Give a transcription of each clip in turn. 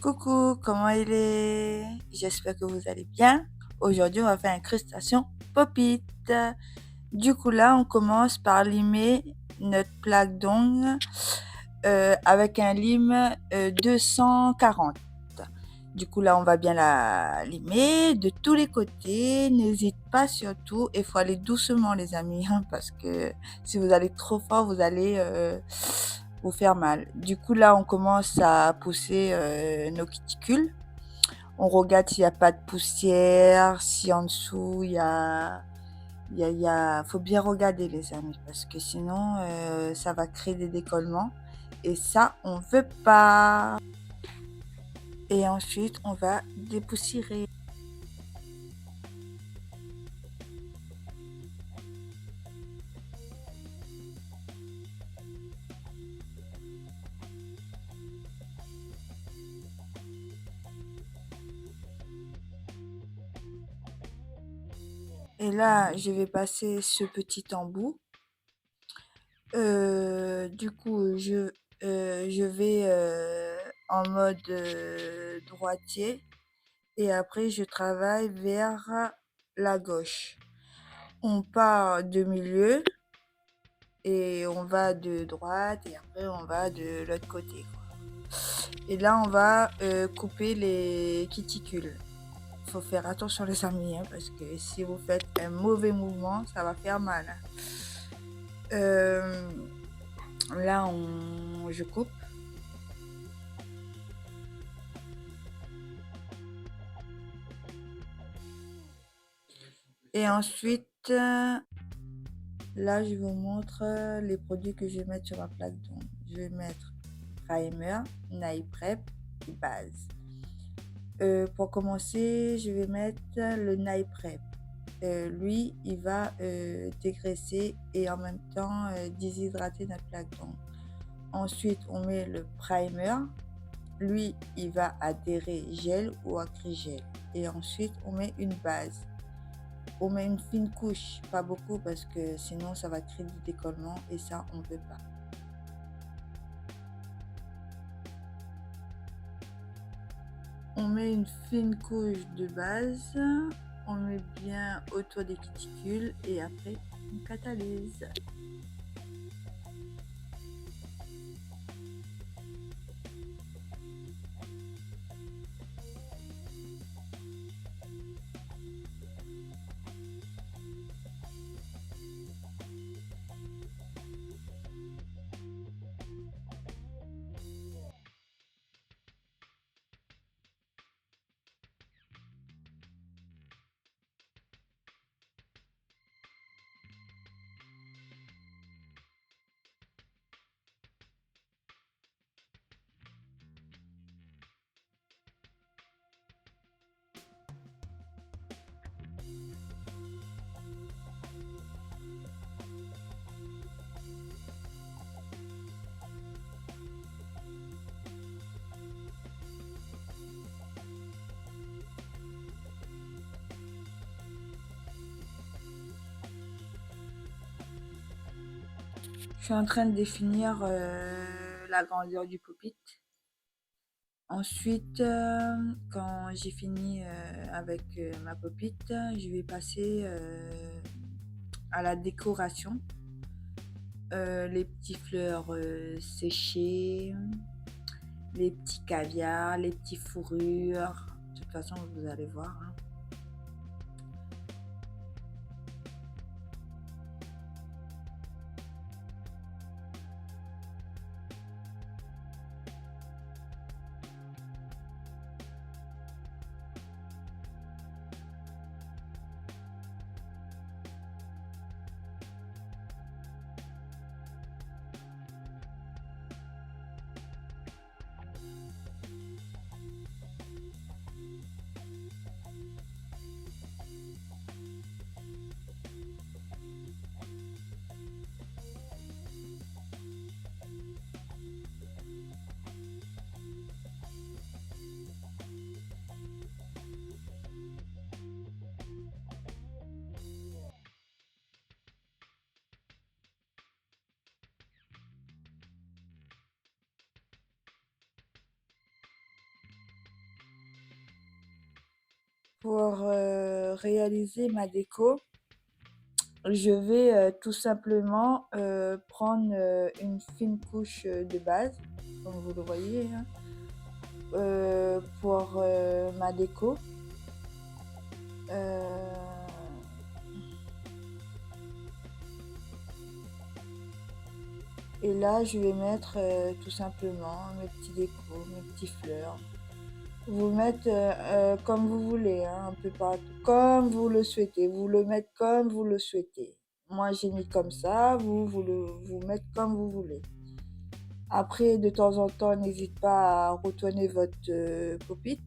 Coucou, comment il est? J'espère que vous allez bien. Aujourd'hui, on va faire incrustation pop-it. Du coup, là, on commence par limer notre plaque d'ongles avec un lime 240. Du coup, là, on va bien la limer de tous les côtés. N'hésite pas surtout, il faut aller doucement, les amis, hein, parce que si vous allez trop fort, vous allez vous faire mal. Du coup, là, on commence à pousser nos cuticules. On regarde s'il n'y a pas de poussière, si en dessous, faut bien regarder, les amis, parce que sinon, ça va créer des décollements. Et ça, on veut pas. Et ensuite, on va dépoussiérer. Et là, je vais passer ce petit embout. Du coup, je vais en mode droitier et après, je travaille vers la gauche. On part de milieu et on va de droite et après, on va de l'autre côté, quoi. Et là, on va couper les cuticules. Faut faire attention, les amis, hein, parce que si vous faites un mauvais mouvement, ça va faire mal. Là, je coupe. Et ensuite, là, je vous montre les produits que je vais mettre sur ma plaque d'ongles. Je vais mettre primer, nail prep et base. Pour commencer, je vais mettre le nail prep. Lui, il va dégraisser et en même temps déshydrater notre plaque d'ongles. Ensuite, on met le primer. Lui, il va adhérer gel ou acrygel. Et ensuite, on met une base. On met une fine couche, pas beaucoup parce que sinon ça va créer du décollement et ça, on ne veut pas. On met une fine couche de base, on met bien autour des cuticules et après on catalyse. Je suis en train de définir la grandeur du pop-it. Ensuite, quand j'ai fini avec ma pop-it, je vais passer à la décoration. Les petits fleurs séchées, les petits caviars, les petits fourrures. De toute façon, vous allez voir, hein. Pour réaliser ma déco, je vais tout simplement prendre une fine couche de base, comme vous le voyez, hein, pour ma déco. Et là, je vais mettre tout simplement mes petits décos, mes petites fleurs. Vous mettre comme vous voulez, hein, un peu partout, comme vous le souhaitez. Vous le mettez comme vous le souhaitez. Moi, j'ai mis comme ça, vous mettez comme vous voulez. Après, de temps en temps, n'hésitez pas à retourner votre pop-it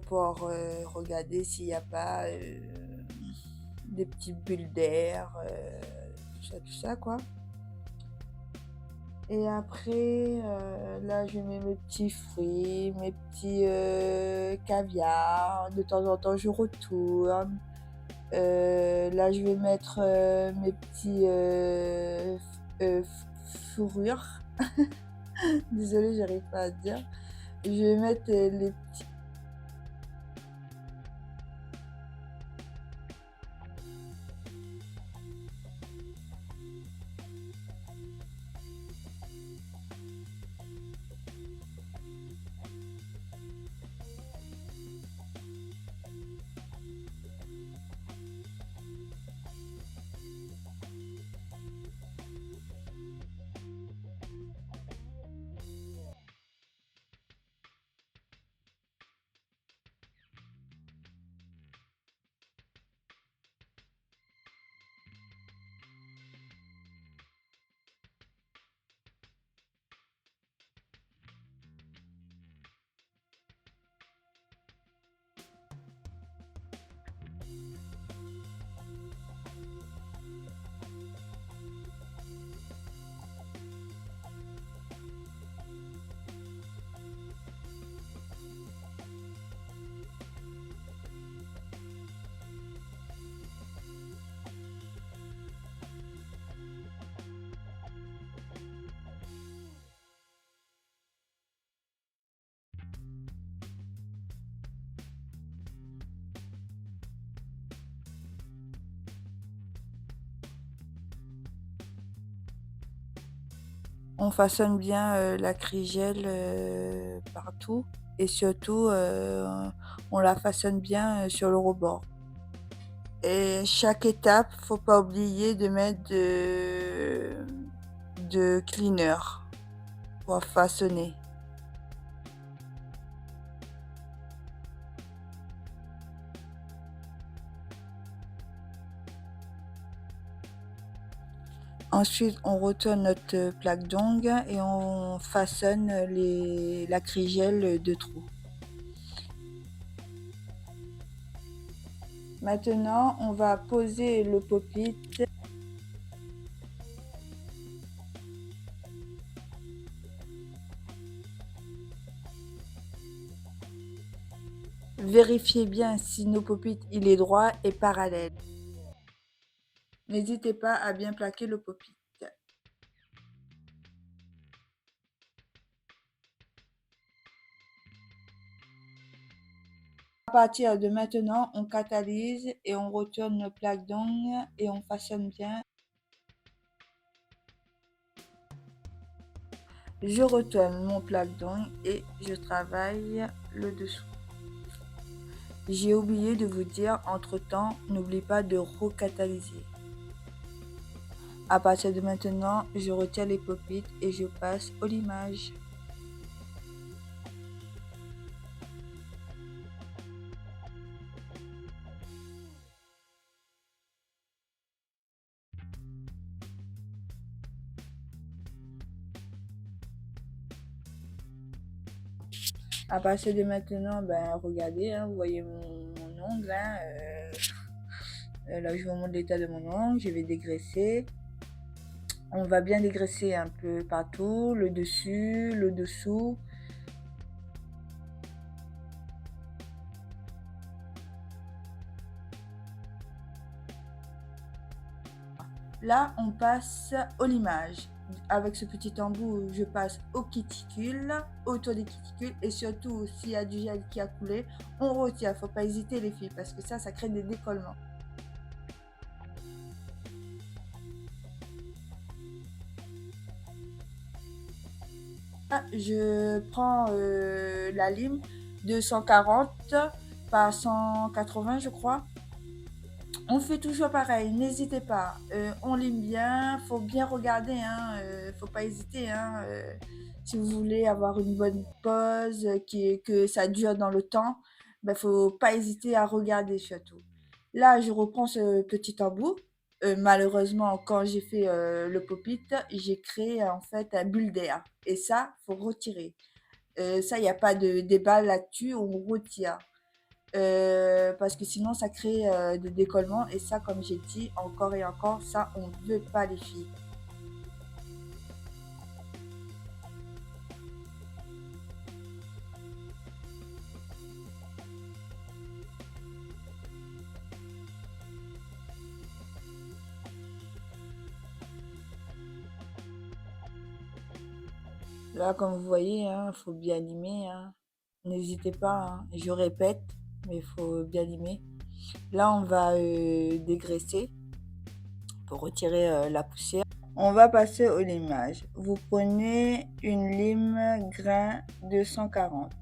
pour regarder s'il n'y a pas des petites bulles d'air, tout ça, quoi. Et après, là, je mets mes petits fruits, mes petits caviar. De temps en temps, je retourne. Là, je vais mettre mes petits fourrures. Désolée, j'arrive pas à dire. Je vais mettre les petits. On façonne bien la crigelle partout et surtout on la façonne bien sur le rebord. Et chaque étape, faut pas oublier de mettre de cleaner pour façonner. Ensuite, on retourne notre plaque d'ongles et on façonne la crigelle de trous. Maintenant, on va poser le pop-it. Vérifiez bien si nos pop-it il est droit et parallèle. N'hésitez pas à bien plaquer le pop-it. À partir de maintenant, on catalyse et on retourne nos plaques d'ongles et on façonne bien. Je retourne mon plaque d'ongles et je travaille le dessous. J'ai oublié de vous dire, entre-temps, n'oublie pas de recatalyser. À partir de maintenant, je retire les pop-it et je passe au limage. À partir de maintenant, ben regardez, hein, vous voyez mon ongle, hein, là je vous montre l'état de mon ongle, je vais dégraisser. On va bien dégraisser un peu partout, le dessus, le dessous. Là, on passe au limage. avec ce petit embout, je passe aux cuticules, autour des cuticules, et surtout s'il y a du gel qui a coulé, on retire. Faut pas hésiter les filles parce que ça crée des décollements. Je prends la lime de 140 par 180 je crois. On fait toujours pareil, n'hésitez pas. On lime bien, faut bien regarder, hein, faut pas hésiter. Hein, si vous voulez avoir une bonne pause, que ça dure dans le temps, ben, faut pas hésiter à regarder surtout. Là, je reprends ce petit embout. Malheureusement, quand j'ai fait le pop-it, j'ai créé en fait un bulle d'air. Et ça, faut retirer. Ça, il n'y a pas de débat là-dessus, on retire. Parce que sinon ça crée des décollements et ça, comme j'ai dit encore et encore, ça on ne veut pas les filles. Là, comme vous voyez, hein, faut bien limer, hein. N'hésitez pas, hein. Je répète, mais il faut bien limer. Là, on va dégraisser pour retirer la poussière. On va passer au limage. Vous prenez une lime grain 240.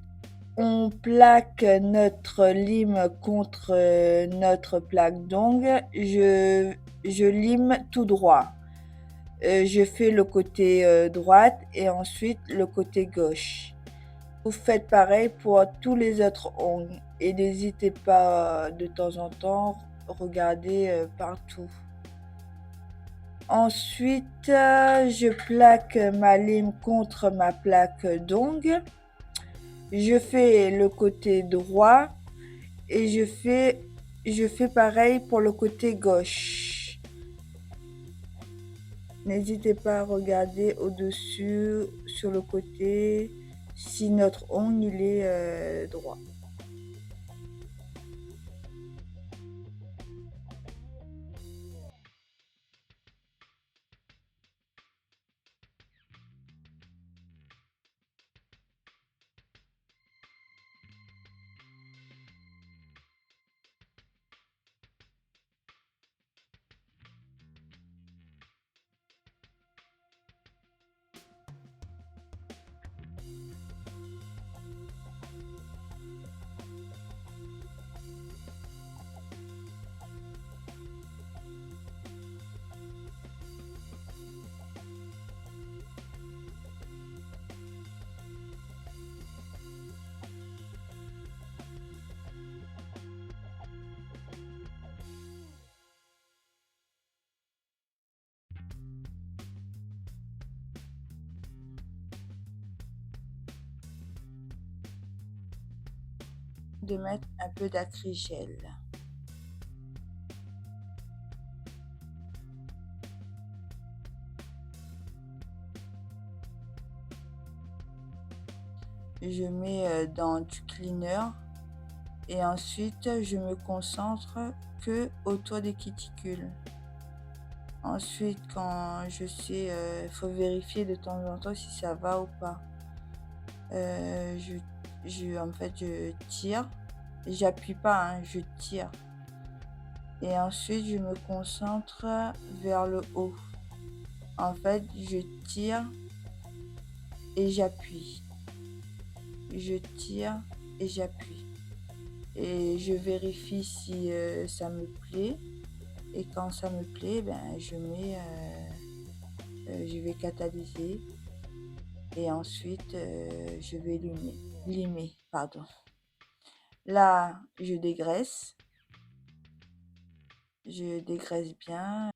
On plaque notre lime contre notre plaque d'ongle. Je lime tout droit. Je fais le côté droite et ensuite le côté gauche. Vous faites pareil pour tous les autres ongles et n'hésitez pas de temps en temps regarder partout. Ensuite, je plaque ma lime contre ma plaque d'ongle. Je fais le côté droit et je fais pareil pour le côté gauche. N'hésitez pas à regarder au-dessus, sur le côté, si notre ongle il est droit. De mettre un peu d'acrygel. Je mets dans du cleaner et ensuite je me concentre que autour des cuticules. Ensuite, quand je sais, faut vérifier de temps en temps si ça va ou pas. En fait, je tire. J'appuie pas, hein, je tire. Et ensuite, je me concentre vers le haut. En fait, je tire et j'appuie. Je tire et j'appuie. Et je vérifie si ça me plaît. Et quand ça me plaît, ben, je vais catalyser. Et ensuite, je vais limer, pardon. Là, je dégraisse. Je dégraisse bien.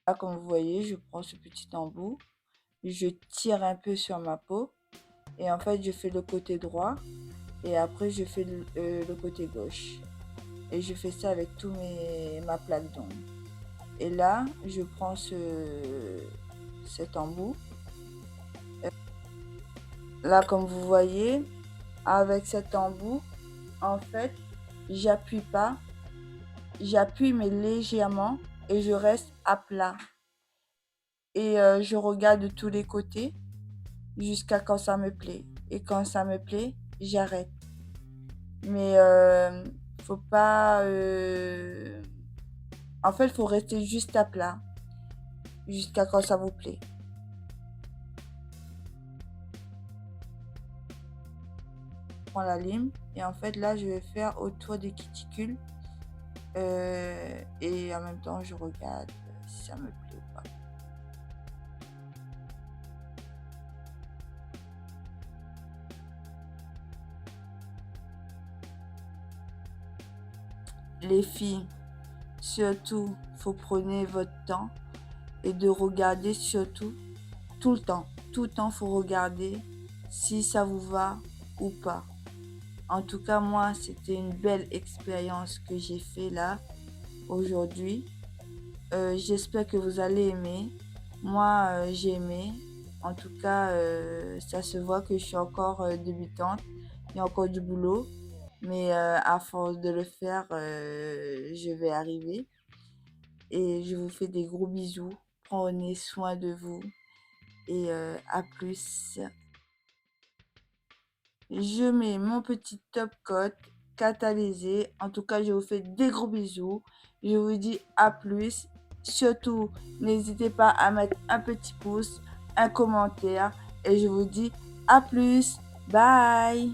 Là, comme vous voyez, je prends ce petit embout. Je tire un peu sur ma peau. Et en fait, je fais le côté droit. Et après, je fais le côté gauche. Et je fais ça avec ma plaque d'ongle. Et là, je prends cet embout. Là, comme vous voyez, avec cet embout, en fait, j'appuie pas. j'appuie mais légèrement et je reste à plat. Et je regarde de tous les côtés jusqu'à quand ça me plaît. Et quand ça me plaît, j'arrête. Mais faut pas... En fait, il faut rester juste à plat jusqu'à quand ça vous plaît. Je prends la lime et en fait là, je vais faire autour des cuticules. Et en même temps, je regarde si ça me plaît ou pas. Les filles, surtout, faut prendre votre temps et de regarder surtout tout le temps. Tout le temps, faut regarder si ça vous va ou pas. En tout cas, moi, c'était une belle expérience que j'ai fait là aujourd'hui. J'espère que vous allez aimer. Moi, j'ai aimé. En tout cas, ça se voit que je suis encore débutante. Il y a encore du boulot. Mais à force de le faire, je vais arriver. Et je vous fais des gros bisous. Prenez soin de vous. Et à plus. Je mets mon petit top coat catalysé. En tout cas, je vous fais des gros bisous. Je vous dis à plus. Surtout, n'hésitez pas à mettre un petit pouce, un commentaire. Et je vous dis à plus. Bye.